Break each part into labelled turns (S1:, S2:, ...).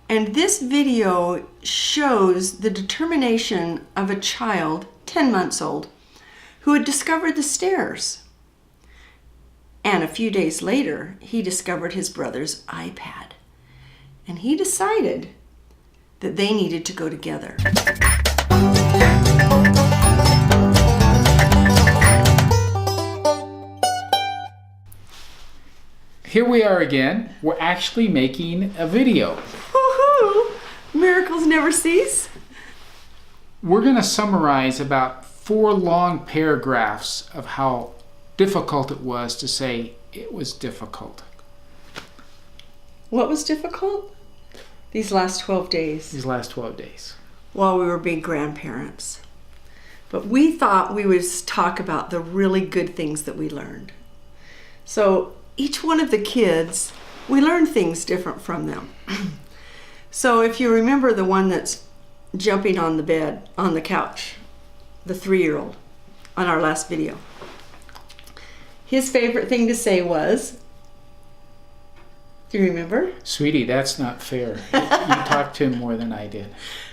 S1: And this video shows the determination of a child, 10 months old, who had discovered the stairs. And a few days later, he discovered his brother's iPad. And he decided that they needed to go together.
S2: Here we are again. We're actually making a video.
S1: Woohoo! Miracles never cease.
S2: We're going to summarize about 4 long paragraphs of how difficult it was to say it was difficult.
S1: What was difficult? These last 12 days.
S2: These last 12 days.
S1: While we were being grandparents. But we thought we would talk about the really good things that we learned. So each one of the kids, we learned things different from them. So if you remember the one that's jumping on the bed, on the couch, the 3-year-old, on our last video. His favorite thing to say was, do you remember?
S2: Sweetie, that's not fair. You talked to him more than I did.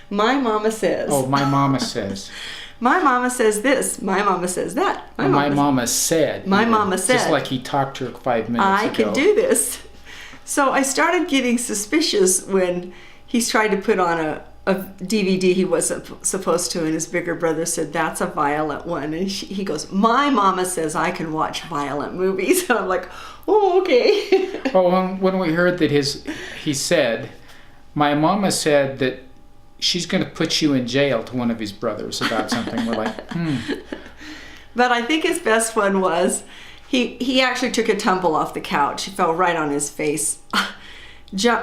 S1: My mama says.
S2: Oh, my mama says.
S1: My mama says this. My mama says that.
S2: My mama said.
S1: My mama said.
S2: Just like he talked to her 5 minutes ago.
S1: I can do this. So I started getting suspicious when he's tried to put on a DVD he wasn't supposed to, and his bigger brother said, that's a violent one. And he goes, my mama says I can watch violent movies. And I'm like, oh, okay.
S2: Well, when we heard that he said, my mama said that she's going to put you in jail, to one of his brothers about something. We're like,
S1: But I think his best one was, he actually took a tumble off the couch. He fell right on his face.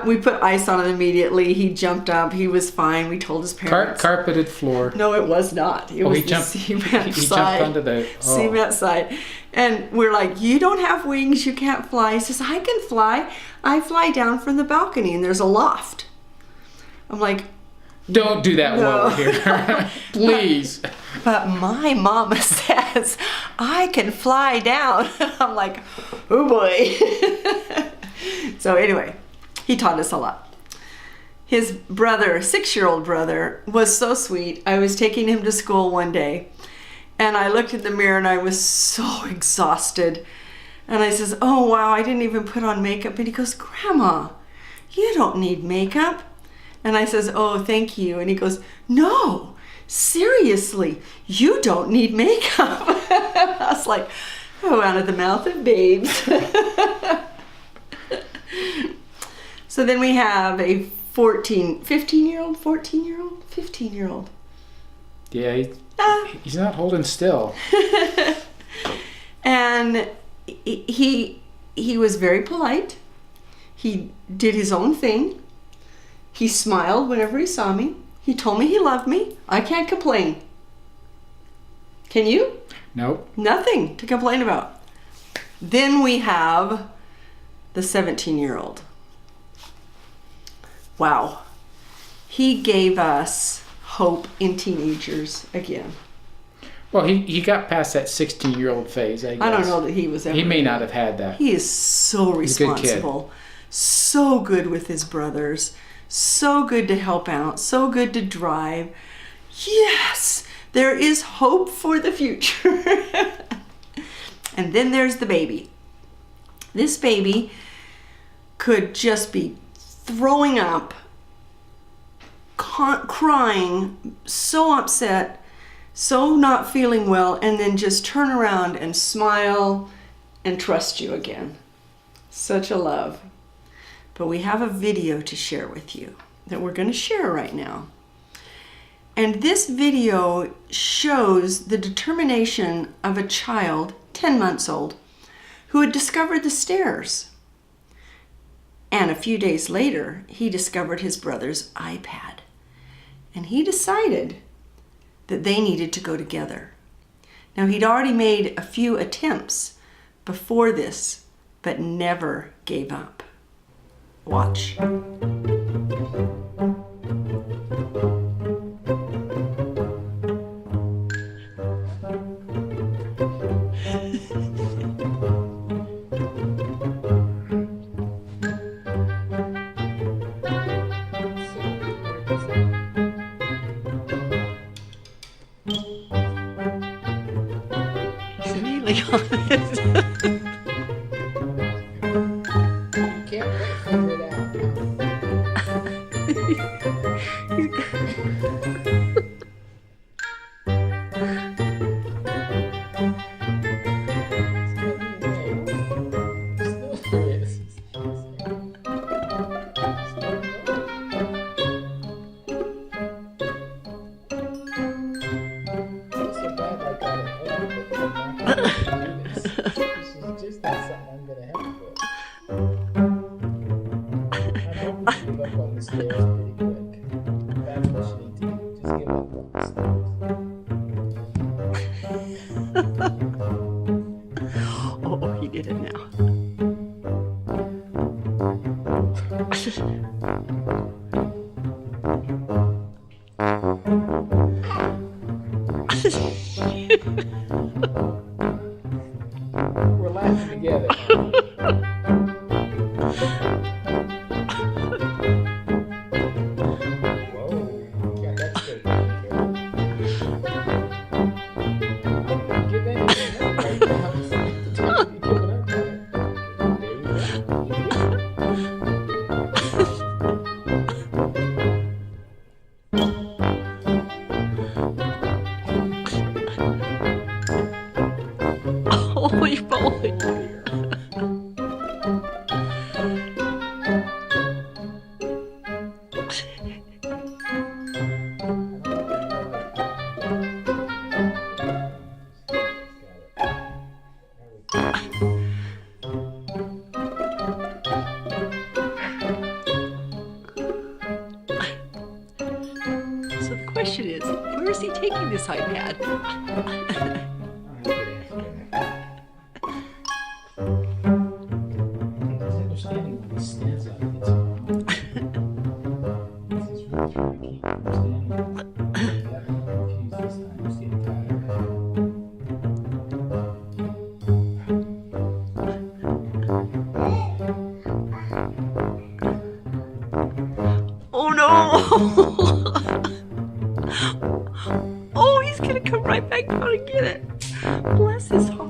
S1: We put ice on it immediately. He jumped up. He was fine. We told his parents.
S2: Carpeted floor.
S1: No, it was not. It was
S2: he jumped.
S1: Cement
S2: He
S1: side.
S2: jumped onto the
S1: Cement side. And we're like, you don't have wings. You can't fly. He says, I can fly. I fly down from the balcony, and there's a loft. I'm like,
S2: don't do that
S1: no.
S2: while we're here. Please.
S1: But my mama says I can fly down. I'm like, oh boy. So anyway, he taught us a lot. His brother, 6-year-old brother, was so sweet. I was taking him to school one day, and I looked in the mirror and I was so exhausted. And I says, oh wow, I didn't even put on makeup. And he goes, Grandma, you don't need makeup. And I says, oh, thank you. And he goes, no, seriously, you don't need makeup. I was like, oh, out of the mouth of babes. So then we have a 15-year-old, 15-year-old.
S2: Yeah, he's not holding still.
S1: And he was very polite. He did his own thing. He smiled whenever he saw me. He told me he loved me. I can't complain. Can you?
S2: Nope.
S1: Nothing to complain about. Then we have the 17-year-old. Wow. He gave us hope in teenagers again.
S2: Well, he got past that 16-year-old phase, I guess.
S1: I don't know that he was ever.
S2: He may not have had that.
S1: He is so responsible. So good with his brothers. So good to help out, so good to drive. Yes, there is hope for the future. And then there's the baby. This baby could just be throwing up, crying, so upset, so not feeling well, and then just turn around and smile and trust you again. Such a love. But we have a video to share with you that we're going to share right now. And this video shows the determination of a child, 10 months old, who had discovered the stairs. And a few days later, he discovered his brother's iPad. And he decided that they needed to go together. Now, he'd already made a few attempts before this, but never gave up. Watch. immediately on it.
S2: You can't figure it out.
S1: Oh, he did it now.
S2: We're laughing together.
S1: Holy moly. So the question is, where is he taking this iPad? Oh no! Oh, he's gonna come right back down and get it. Bless his heart.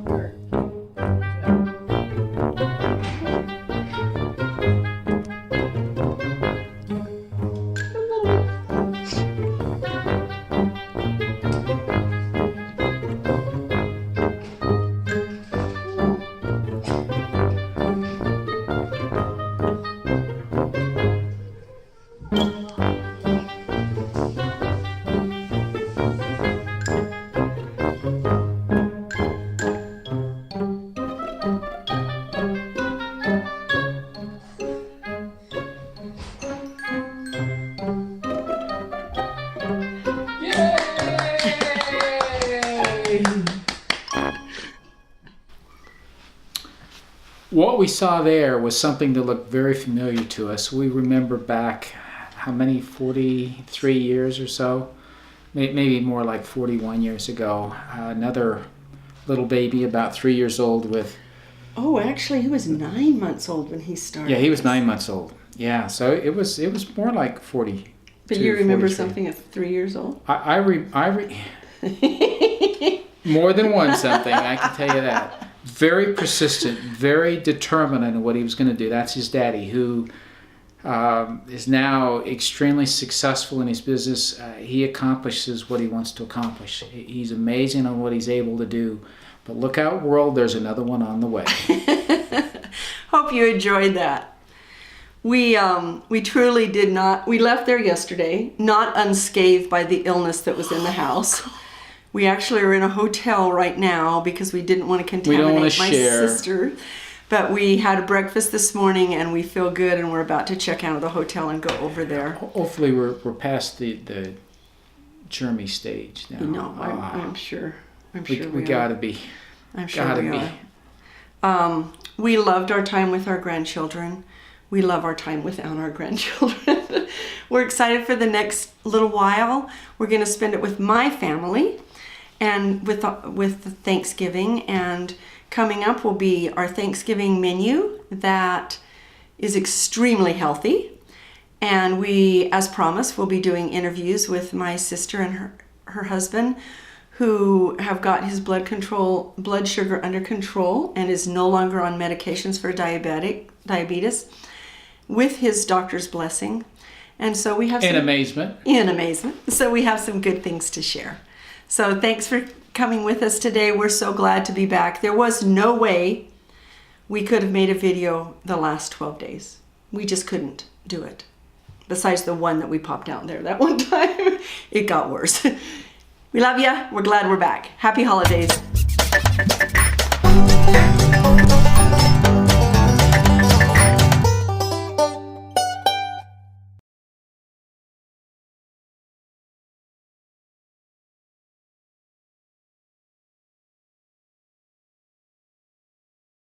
S2: What we saw there was something that looked very familiar to us. We remember back, how many, 43 years or so? Maybe more like 41 years ago. Another little baby, about 3 years old with...
S1: Oh, actually, he was 9 months old when he started.
S2: Yeah, he was 9 months old. Yeah, so it was more like 40.
S1: But you remember
S2: 43.
S1: something at 3 years old?
S2: More than one something, I can tell you that. Very persistent, very determined in what he was going to do. That's his daddy, who is now extremely successful in his business. He accomplishes what he wants to accomplish. He's amazing on what he's able to do. But look out, world, there's another one on the way.
S1: Hope you enjoyed that. We truly did not. We left there yesterday, not unscathed by the illness that was in the house. We actually are in a hotel right now because we didn't want to contaminate my sister. But we had a breakfast this morning and we feel good, and we're about to check out of the hotel and go over there.
S2: Hopefully we're past the germy stage now.
S1: No, I'm sure. We
S2: gotta be.
S1: I'm sure we are. We loved our time with our grandchildren. We love our time without our grandchildren. We're excited for the next little while. We're going to spend it with my family and with the Thanksgiving. And coming up will be our Thanksgiving menu that is extremely healthy. And we, as promised, will be doing interviews with my sister and her husband, who have got his blood sugar under control and is no longer on medications for diabetes with his doctor's blessing. And so we have
S2: In amazement.
S1: So we have some good things to share. So thanks for coming with us today. We're so glad to be back. There was no way we could have made a video the last 12 days. We just couldn't do it. Besides the one that we popped out there that one time, it got worse. We love you. We're glad we're back. Happy holidays.